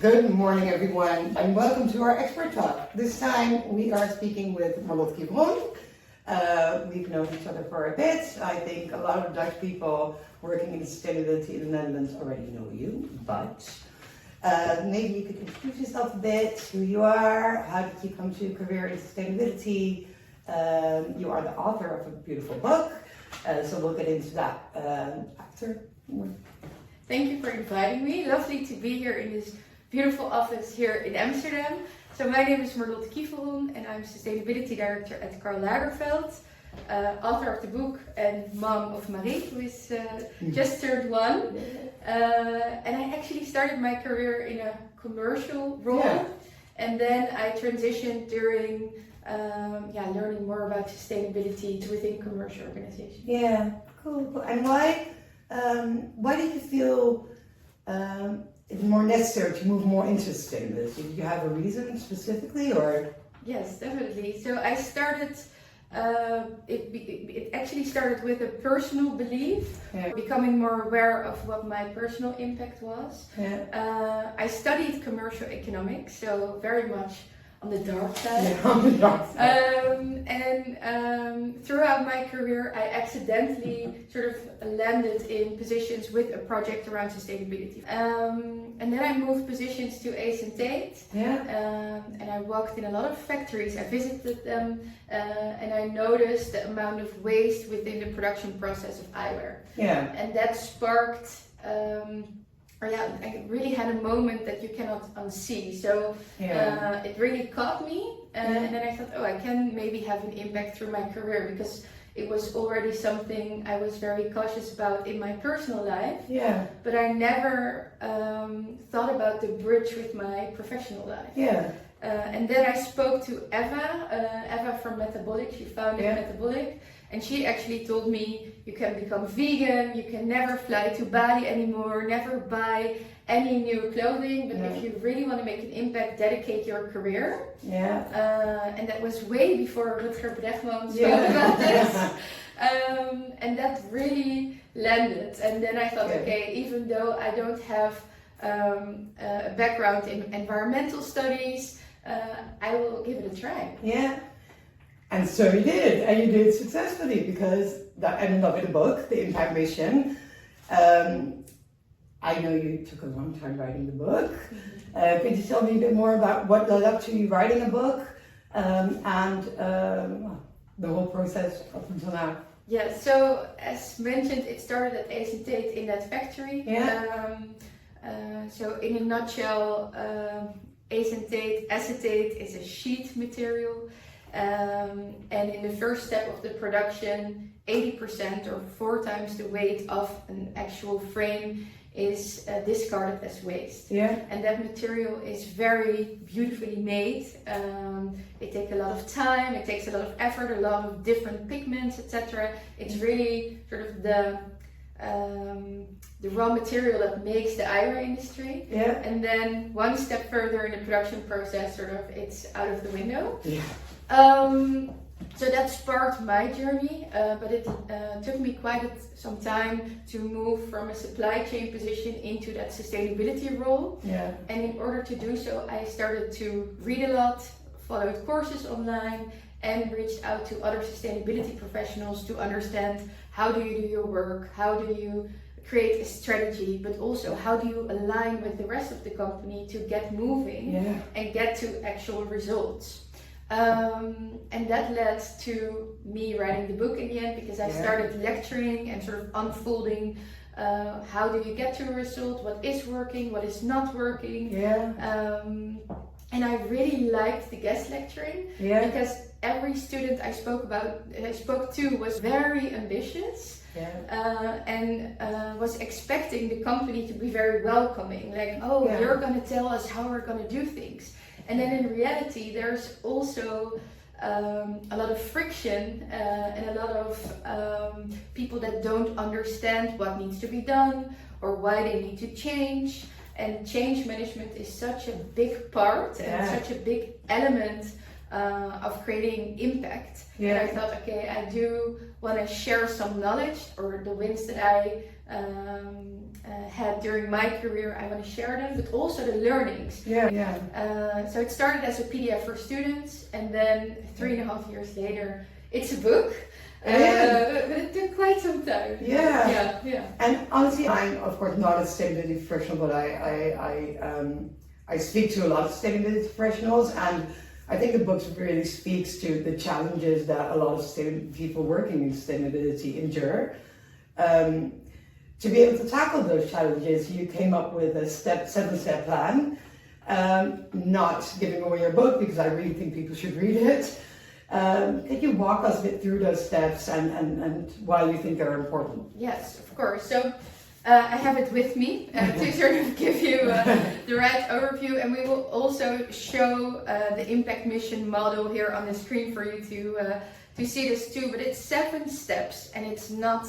Good morning, everyone, and welcome to our expert talk. This time we are speaking with Marlot Kiveron. We've known each other for a bit. I think a lot of Dutch people working in sustainability in the Netherlands already know you, but maybe you could introduce yourself a bit, who you are, how did you come to a career in sustainability. You are the author of a beautiful book, so we'll get into that after. Thank you for inviting me. Lovely to be here in this beautiful office here in Amsterdam. So my name is Marlot Kiveron and I'm Sustainability Director at Karl Lagerfeld, author of the book and mom of Marie, who is just turned 1. And I actually started my career in a commercial role, and then I transitioned during learning more about sustainability within commercial organizations. Yeah, cool. And why did you feel it's more necessary to move more into sustainability? Did you have a reason specifically, or? Yes, definitely. So I started, it actually started with a personal belief, becoming more aware of what my personal impact was. I studied commercial economics, so very much on the dark side. And throughout my career, I accidentally sort of landed in positions with a project around sustainability. And then I moved positions to Ace and Tate. And I worked in a lot of factories. I visited them, and I noticed the amount of waste within the production process of eyewear. And that sparked. I really had a moment that you cannot unsee. So it really caught me, and then I thought, I can maybe have an impact through my career, because it was already something I was very cautious about in my personal life. But I never thought about the bridge with my professional life. And then I spoke to Eva from Metabolic. She founded Metabolic. And she actually told me, you can become vegan, you can never fly to Bali anymore, never buy any new clothing, but if you really want to make an impact, dedicate your career. And that was way before Rutger Bregman spoke about this. And that really landed. And then I thought, even though I don't have a background in environmental studies, I will give it a try. And so you did, and you did successfully, because that ended up in a book, The Impact Mission. I know you took a long time writing the book. Could you tell me a bit more about what led up to you writing a book and the whole process up until now? So as mentioned, it started at Ace and Tate in that factory. So in a nutshell, Ace and Tate acetate is a sheet material. And in the first step of the production, 80% or 4 times the weight of an actual frame is discarded as waste. And that material is very beautifully made. It takes a lot of time, it takes a lot of effort, a lot of different pigments, etc. It's really sort of the raw material that makes the eyewear industry. And then one step further in the production process, sort of, it's out of the window. So that sparked my journey, but it took me quite some time to move from a supply chain position into that sustainability role. And in order to do so, I started to read a lot, followed courses online, and reached out to other sustainability professionals to understand, how do you do your work, how do you create a strategy, but also how do you align with the rest of the company to get moving and get to actual results. And that led to me writing the book in the end, because I started lecturing and sort of unfolding how do you get to a result, what is working, what is not working. And I really liked the guest lecturing, because every student I spoke to was very ambitious. And was expecting the company to be very welcoming, like, you're going to tell us how we're going to do things. And then in reality, there's also a lot of friction and a lot of people that don't understand what needs to be done or why they need to change. And change management is such a big part and such a big element of creating impact. Yeah. And I thought, okay, I do want to share some knowledge or the wins that I had during my career. I want to share them, but also the learnings. So it started as a PDF for students, and then 3.5 years later, it's a book. But it took quite some time. Yeah. Yeah. And honestly, I'm of course not a sustainability professional, but I speak to a lot of sustainability professionals, and I think the book really speaks to the challenges that a lot of people working in sustainability endure. To be able to tackle those challenges, you came up with a 7-step plan. Not giving away your book because I really think people should read it. Could you walk us a bit through those steps and why you think they're important? Yes, of course. So I have it with me to sort of give you the right overview, and we will also show the impact mission model here on the screen for you to see this too. But it's 7 steps, and it's not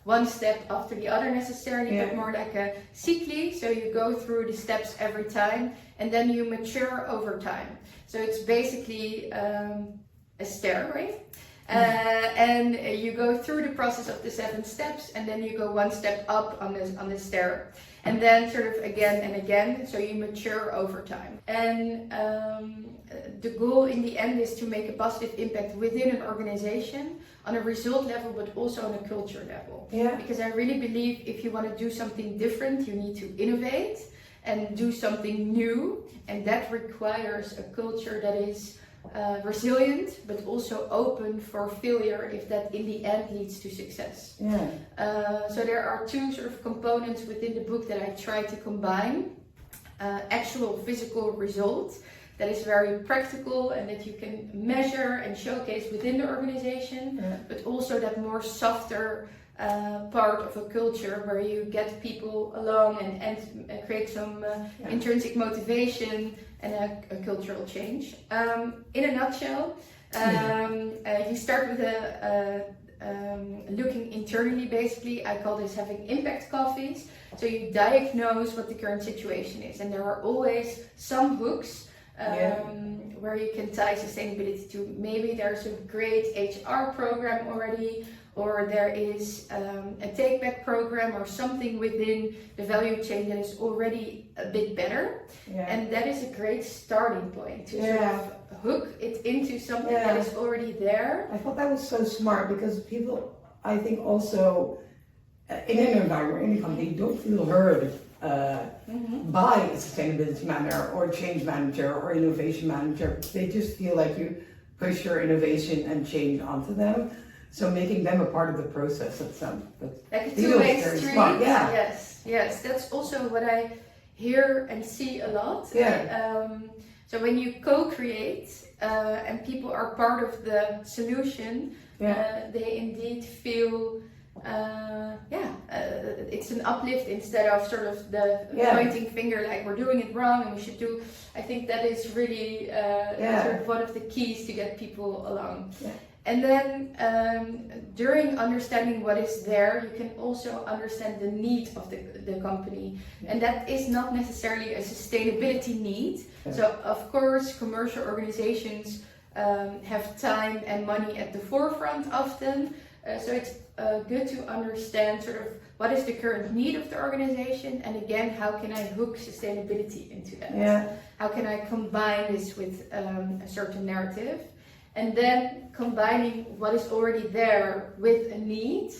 one step after the other necessarily, but more like a cycle. So you go through the steps every time, and then you mature over time. So it's basically a stair, right? And you go through the process of the 7 steps, and then you go 1 step up on the stair, and then sort of again and again. So you mature over time. And the goal in the end is to make a positive impact within an organization on a result level, but also on a culture level. Yeah. Because I really believe if you want to do something different, you need to innovate and do something new, and that requires a culture that is resilient, but also open for failure if that in the end leads to success. So there are 2 sort of components within the book that I try to combine. Actual physical results that is very practical and that you can measure and showcase within the organization, but also that more softer part of a culture where you get people along and create some intrinsic motivation and a cultural change. In a nutshell, you start with looking internally. Basically, I call this having impact coffees. So you diagnose what the current situation is, and there are always some hooks where you can tie sustainability to. Maybe there's a great HR program already, or there is a take-back program or something within the value chain that is already a bit better. And that is a great starting point to sort of hook it into something that is already there. I thought that was so smart because people, I think also, in an environment, in any company, don't feel heard by a sustainability manager or change manager or innovation manager. They just feel like you push your innovation and change onto them. So making them a part of the process, that's like a two-way street. Smart. Yes, that's also what I hear and see a lot. So when you co-create and people are part of the solution, they indeed feel it's an uplift instead of sort of the pointing finger like we're doing it wrong and we should do. I think that is really sort of one of the keys to get people along. And then during understanding what is there, you can also understand the need of the company. And that is not necessarily a sustainability need. So of course, commercial organizations have time and money at the forefront of them. So it's good to understand sort of what is the current need of the organization, and again, how can I hook sustainability into that? How can I combine this with a certain narrative? And then combining what is already there with a need,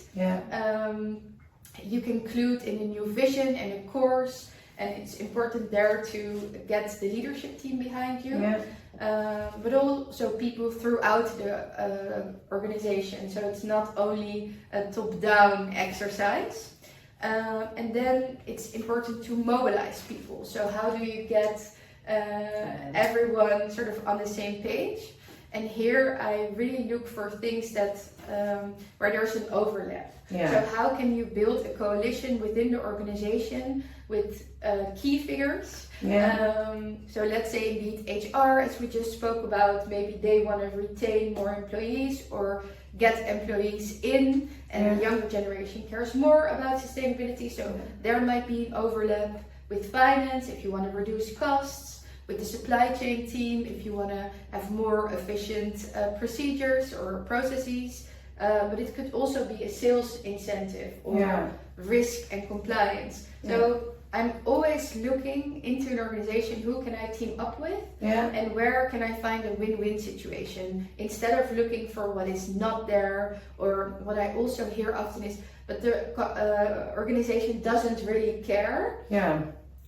you can include in a new vision and a course, and it's important there to get the leadership team behind you, but also people throughout the organization. So it's not only a top-down exercise. And then it's important to mobilize people. So how do you get everyone sort of on the same page? And here I really look for things that where there's an overlap. So how can you build a coalition within the organization with key figures? So let's say indeed HR, as we just spoke about, maybe they want to retain more employees or get employees in, and the younger generation cares more about sustainability. So there might be an overlap with finance if you want to reduce costs. with the supply chain team if you want to have more efficient procedures or processes. But it could also be a sales incentive or risk and compliance. So I'm always looking into an organization, who can I team up with and where can I find a win-win situation, instead of looking for what is not there. Or what I also hear often is, but the organization doesn't really care.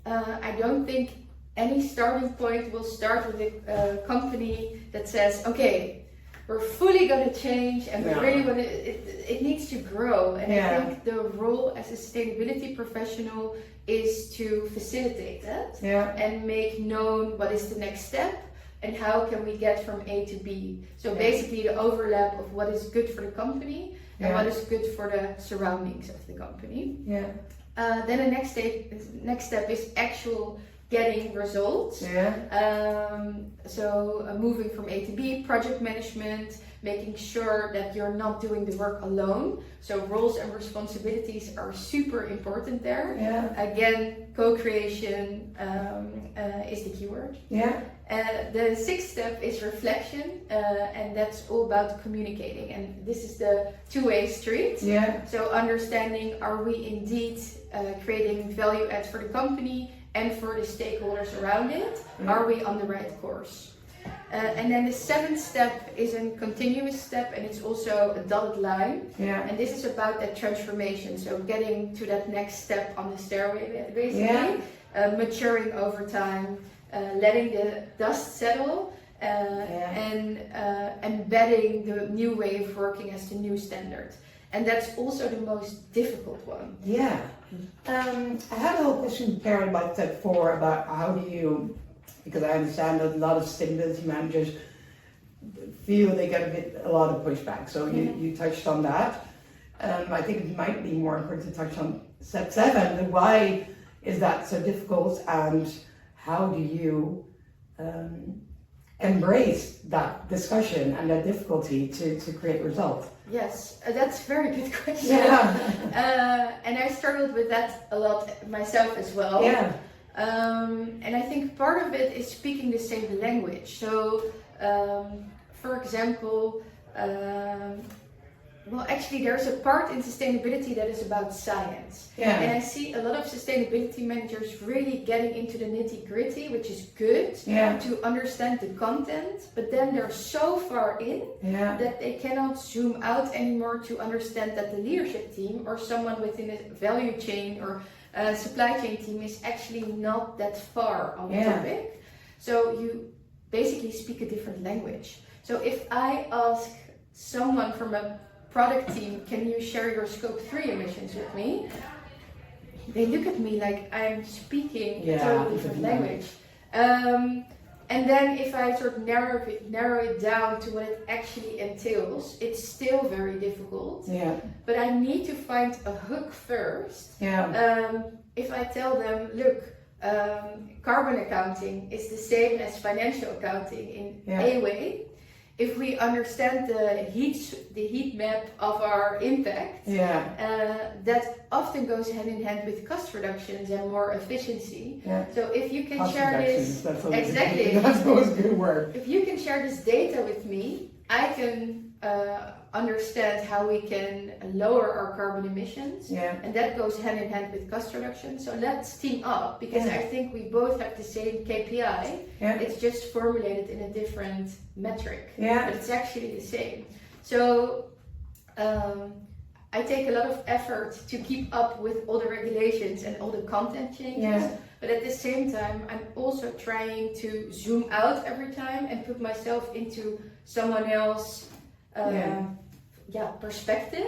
I don't think any starting point will start with a company that says, okay, we're fully going to change and we really want to, it needs to grow. And I think the role as a sustainability professional is to facilitate that and make known what is the next step and how can we get from A to B. So basically the overlap of what is good for the company and what is good for the surroundings of the company. Then the next step is actual getting results. So moving from A to B, project management, making sure that you're not doing the work alone. So roles and responsibilities are super important there. Again, co-creation is the keyword. The sixth step is reflection, and that's all about communicating. And this is the two-way street. So understanding, are we indeed creating value add for the company and for the stakeholders around it? Are we on the right course? And then the seventh step is a continuous step, and it's also a dotted line. And this is about that transformation. So getting to that next step on the stairway, basically, maturing over time, letting the dust settle, and embedding the new way of working as the new standard. And that's also the most difficult one. I had a whole question prepared about step 4, about how do you, because I understand that a lot of sustainability managers feel they get a lot of pushback. So you touched on that. I think it might be more important to touch on step 7. Why is that so difficult, and how do you embrace that discussion and that difficulty to create results? Yes, that's a very good question. And I struggled with that a lot myself as well. And I think part of it is speaking the same language. So, for example, well, actually, there's a part in sustainability that is about science. And I see a lot of sustainability managers really getting into the nitty-gritty, which is good to understand the content, but then they're so far in that they cannot zoom out anymore to understand that the leadership team or someone within a value chain or supply chain team is actually not that far on the topic. So you basically speak a different language. So if I ask someone from a product team, can you share your scope 3 emissions with me? They look at me like I'm speaking a totally different language. And then if I sort of narrow it down to what it actually entails, it's still very difficult. But I need to find a hook first. If I tell them, look, carbon accounting is the same as financial accounting in a way. If we understand the heat map of our impact, that often goes hand in hand with cost reductions and more efficiency. So if you can share this, that's always good work. If you can share this data with me, I can understand how we can lower our carbon emissions, and that goes hand in hand with cost reduction. So let's team up, because I think we both have the same KPI. It's just formulated in a different metric, but it's actually the same. So I take a lot of effort to keep up with all the regulations and all the content changes. But at the same time, I'm also trying to zoom out every time and put myself into someone else's perspective,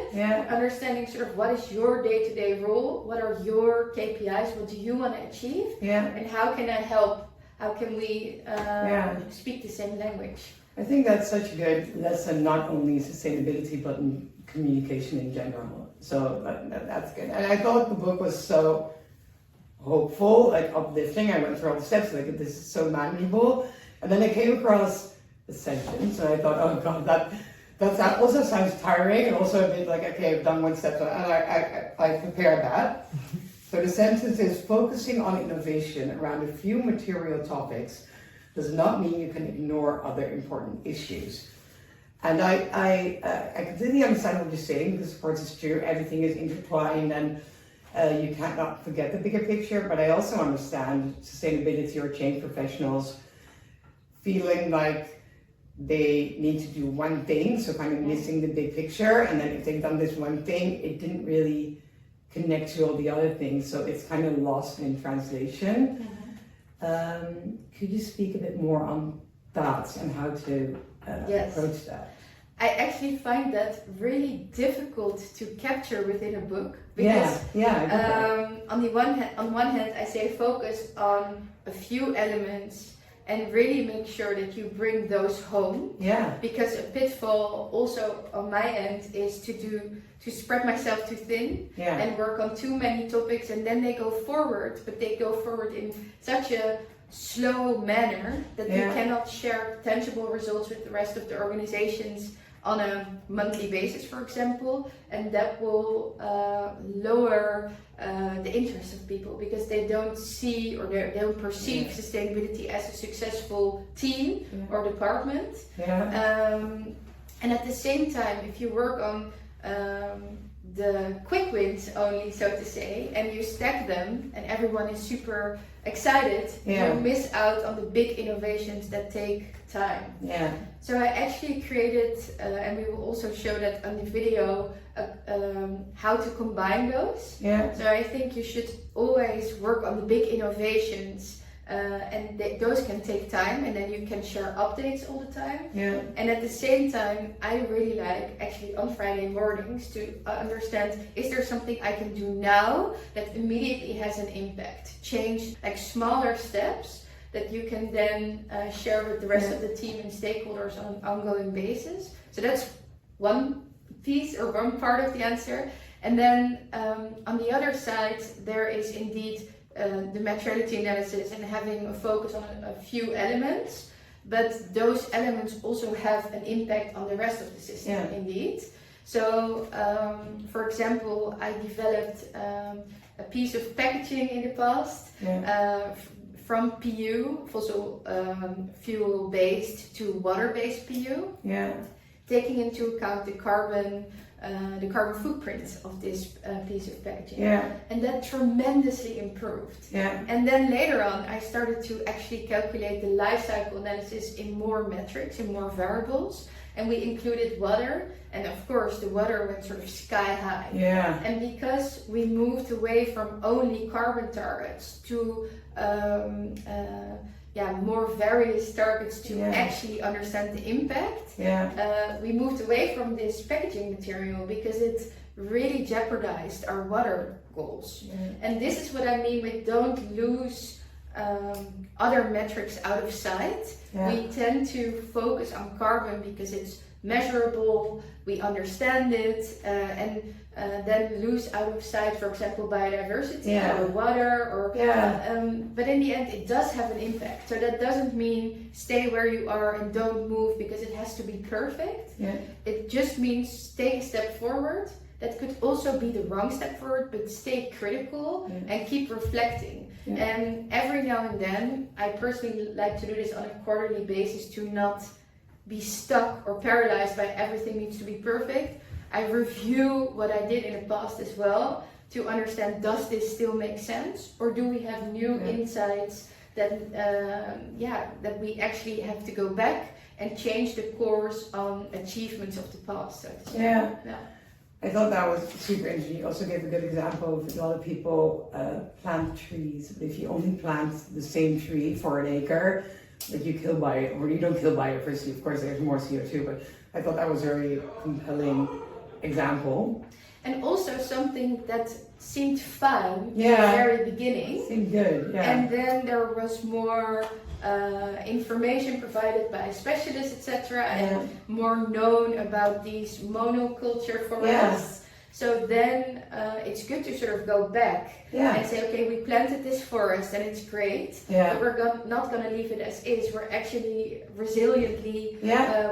understanding sort of what is your day-to-day role, what are your KPIs, what do you want to achieve, and how can I help, how can we speak the same language. I think that's such a good lesson, not only in sustainability, but in communication in general. So that's good. And I thought the book was so hopeful, like uplifting. I went through all the steps, like this is so manageable. And then I came across the sentence, and I thought, oh God, that also sounds tiring, and also a bit like, okay, I've done one step, and I prepared that. So the sentence is, focusing on innovation around a few material topics does not mean you can ignore other important issues. And I completely understand what you're saying, because of course it's true, everything is intertwined and you can't not forget the bigger picture, but I also understand sustainability or change professionals feeling like they need to do one thing, so kind of missing the big picture, and then if they've done this one thing, it didn't really connect to all the other things, so it's kind of lost in translation. Could you speak a bit more on that and how to approach that? I actually find that really difficult to capture within a book, because on one hand I say focus on a few elements and really make sure that you bring those home. Because a pitfall also on my end is to spread myself too thin and work on too many topics, and then they go forward, but they go forward in such a slow manner that you cannot share tangible results with the rest of the organizations on a monthly basis, for example, and that will lower the interest of people, because they don't see or they don't perceive sustainability as a successful team or department. And at the same time, if you work on the quick wins only, so to say, and you stack them and everyone is super excited, you miss out on the big innovations that take time. So I actually created, and we will also show that on the video, how to combine those. So I think you should always work on the big innovations, and those can take time, and then you can share updates all the time. And at the same time, I really like actually on Friday mornings to understand, is there something I can do now that immediately has an impact? Change like smaller steps that you can then share with the rest of the team and stakeholders on an ongoing basis. So that's one piece or one part of the answer. And then on the other side, there is indeed the materiality analysis and having a focus on a few elements, but those elements also have an impact on the rest of the system indeed. So for example, I developed a piece of packaging in the past from PU, fossil fuel based, to water based PU, taking into account the carbon footprint of this piece of packaging, and that tremendously improved. And then later on, I started to actually calculate the life cycle analysis in more metrics, in more variables, and we included water, and of course the water went sort of sky high. And because we moved away from only carbon targets to more various targets to actually understand the impact, we moved away from this packaging material because it really jeopardized our water goals. And this is what I mean with don't lose other metrics out of sight. We tend to focus on carbon because it's measurable, we understand it, and then lose out of sight, for example, biodiversity or water, or but in the end it does have an impact. So that doesn't mean stay where you are and don't move because it has to be perfect. It just means take a step forward. That could also be the wrong step forward, but stay critical and keep reflecting. And every now and then, I personally like to do this on a quarterly basis to not be stuck or paralyzed by everything needs to be perfect. I review what I did in the past as well to understand, does this still make sense, or do we have new insights that that we actually have to go back and change the course on achievements of the past, so to say. I thought that was super interesting. You also gave a good example of a lot of people plant trees, but if you only plant the same tree for an acre, that you kill or you don't kill biodiversity. Of course, there's more CO2, but I thought that was a very compelling example. And also something that seemed fun in the very beginning. Seemed good, And then there was more information provided by specialists, etc., and more known about these monoculture forests. So then it's good to sort of go back and say, okay, we planted this forest and it's great, but we're not going to leave it as is. We're actually resiliently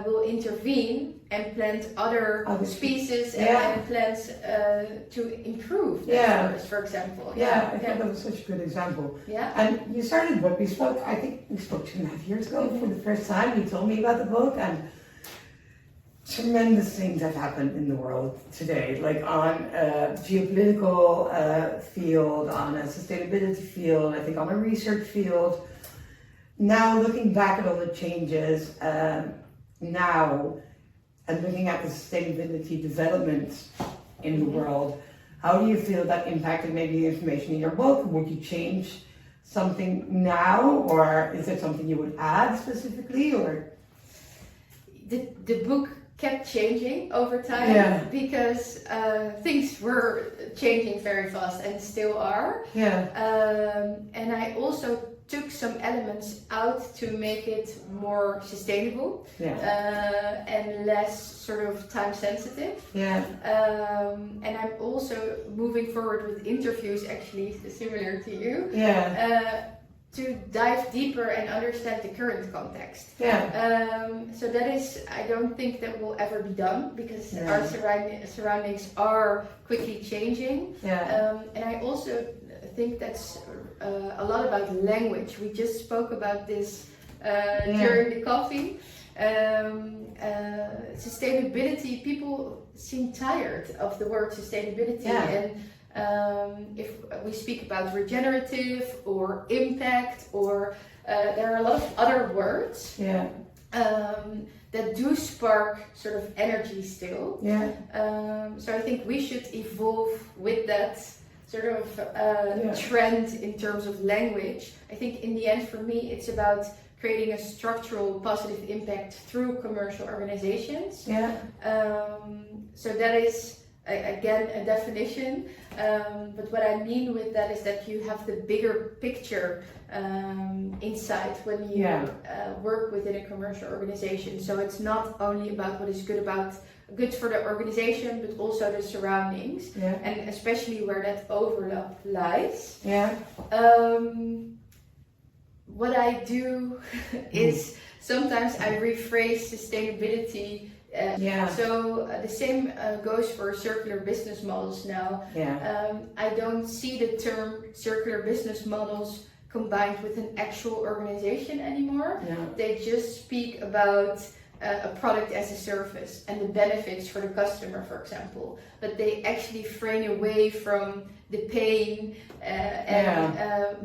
will intervene and plant other species and plants to improve the forest, for example. I thought that was such a good example. And you started the book, I think we spoke 2.5 years ago for the first time. You told me about the book, and tremendous things have happened in the world today, like on a geopolitical field, on a sustainability field, I think on a research field. Now looking back at all the changes now and looking at the sustainability developments in the world, how do you feel that impacted maybe the information in your book? Would you change something now, or is it something you would add specifically? Or the book kept changing over time because things were changing very fast and still are. And I also took some elements out to make it more sustainable and less sort of time sensitive. And I'm also moving forward with interviews, actually similar to you, to dive deeper and understand the current context. So that is, I don't think that will ever be done because our surroundings are quickly changing. And I also think that's a lot about language. We just spoke about this during the coffee. Sustainability, people seem tired of the word sustainability, and if we speak about regenerative or impact, or there are a lot of other words that do spark sort of energy still. So I think we should evolve with that sort of trend in terms of language. I think in the end, for me, it's about creating a structural positive impact through commercial organizations. So that is, again, a definition, but what I mean with that is that you have the bigger picture insight when you work within a commercial organization. So it's not only about what is good for the organization, but also the surroundings, and especially where that overlap lies. What I do is sometimes I rephrase sustainability. So the same goes for circular business models now. I don't see the term circular business models combined with an actual organization anymore. They just speak about a product as a service and the benefits for the customer, for example. But they actually frame away from the pain and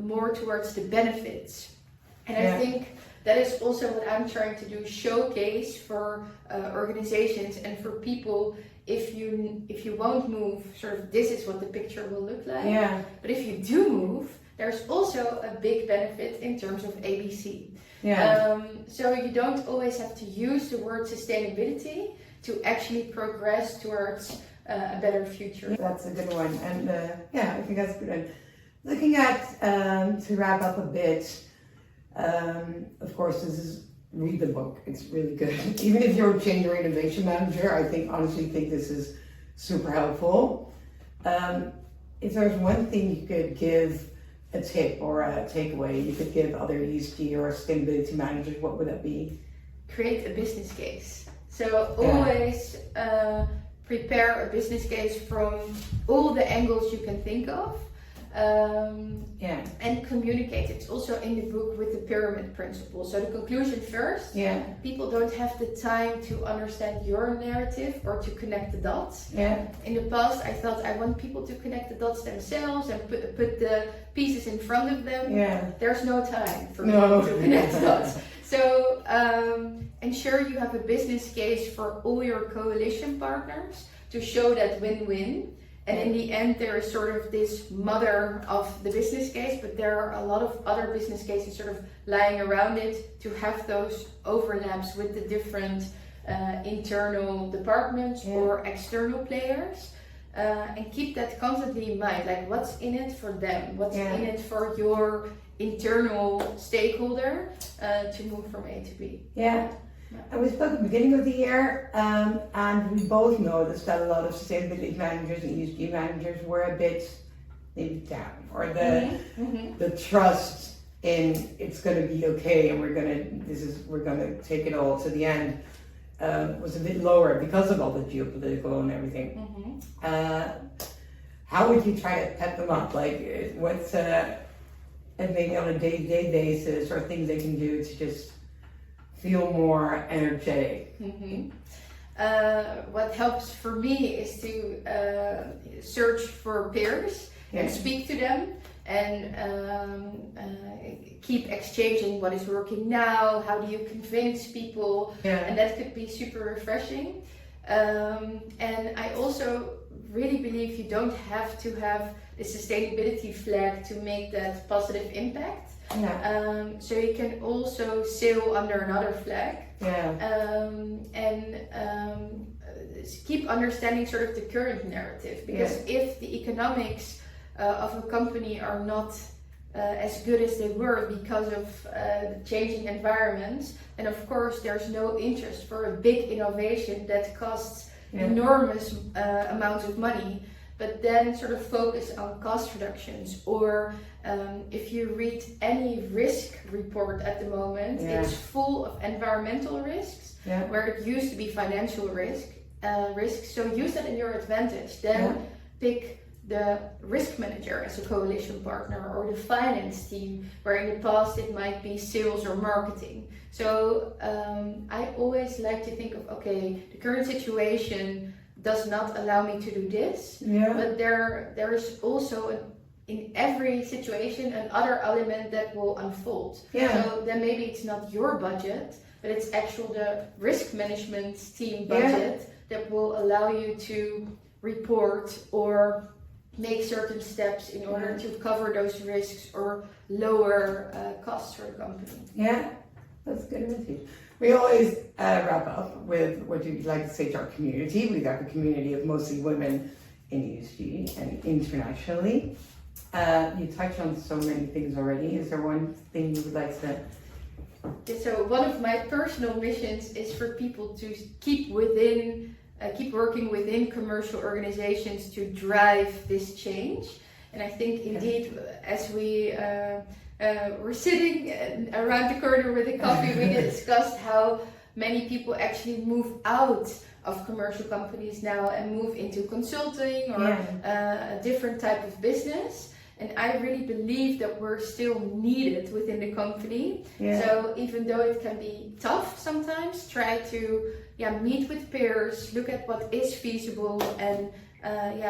more towards the benefits. And I think that is also what I'm trying to do, showcase for organizations and for people. If you won't move, sort of this is what the picture will look like. But if you do move, there's also a big benefit in terms of ABC. So you don't always have to use the word sustainability to actually progress towards a better future. That's a good one, and I think that's a good one. Looking at, to wrap up a bit, of course, read the book. It's really good. Even if you're a change or innovation manager, I honestly think this is super helpful. If there's one thing you could give a tip or a takeaway you could give other ESG or sustainability managers, what would that be? Create a business case. So always prepare a business case from all the angles you can think of. And communicate. It's also in the book with the pyramid principle. So the conclusion first. People don't have the time to understand your narrative or to connect the dots. In the past, I thought I want people to connect the dots themselves and put the pieces in front of them. There's no time for people to connect the dots. So ensure you have a business case for all your coalition partners to show that win-win. And in the end, there is sort of this mother of the business case, but there are a lot of other business cases sort of lying around it to have those overlaps with the different internal departments or external players. And keep that constantly in mind, like what's in it for them, what's in it for your internal stakeholder to move from A to B. And we spoke at the beginning of the year, and we both noticed that a lot of sustainability managers and ESG managers were a bit maybe down, or the trust in it's going to be okay, and we're going to take it all to the end was a bit lower because of all the geopolitical and everything. How would you try to pep them up? Like, what's and maybe on a day-to-day basis, or things they can do to just feel more energetic? What helps for me is to search for peers and speak to them, and keep exchanging what is working now, how do you convince people, and that could be super refreshing. And I also really believe you don't have to have the sustainability flag to make that positive impact. So you can also sail under another flag, and keep understanding sort of the current narrative, because if the economics of a company are not as good as they were because of the changing environment, and of course there's no interest for a big innovation that costs enormous amounts of money, but then sort of focus on cost reductions. Or if you read any risk report at the moment, it's full of environmental risks, where it used to be financial risks. So use that in your advantage. Then pick the risk manager as a coalition partner, or the finance team, where in the past it might be sales or marketing. So I always like to think of, okay, the current situation does not allow me to do this, but there is also in every situation another element that will unfold. So then maybe it's not your budget, but it's actually the risk management team budget that will allow you to report or make certain steps in order to cover those risks or lower costs for the company. That's good message. We always wrap up with what you'd like to say to our community. We've got a community of mostly women in ESG and internationally. You touched on so many things already. Is there one thing you would like to? So one of my personal missions is for people to keep working within commercial organizations to drive this change. And I think indeed, as we were sitting around the corner with a coffee, we discussed how many people actually move out of commercial companies now and move into consulting or a different type of business. And I really believe that we're still needed within the company. So even though it can be tough sometimes, try to meet with peers, look at what is feasible, and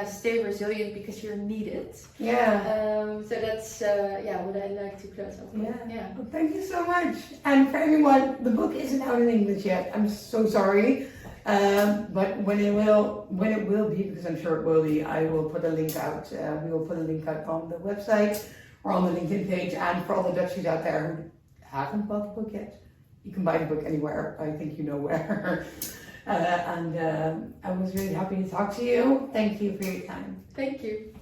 stay resilient, because you're needed. So that's what I like to close up with. Well, thank you so much. And for everyone, the book isn't out in English yet. I'm so sorry. But when it will be, because I'm sure it will be, I will put a link out. We will put a link out on the website or on the LinkedIn page. And for all the Dutchies out there who haven't bought the book yet, you can buy the book anywhere. I think you know where. And I was really happy to talk to you. Thank you for your time. Thank you.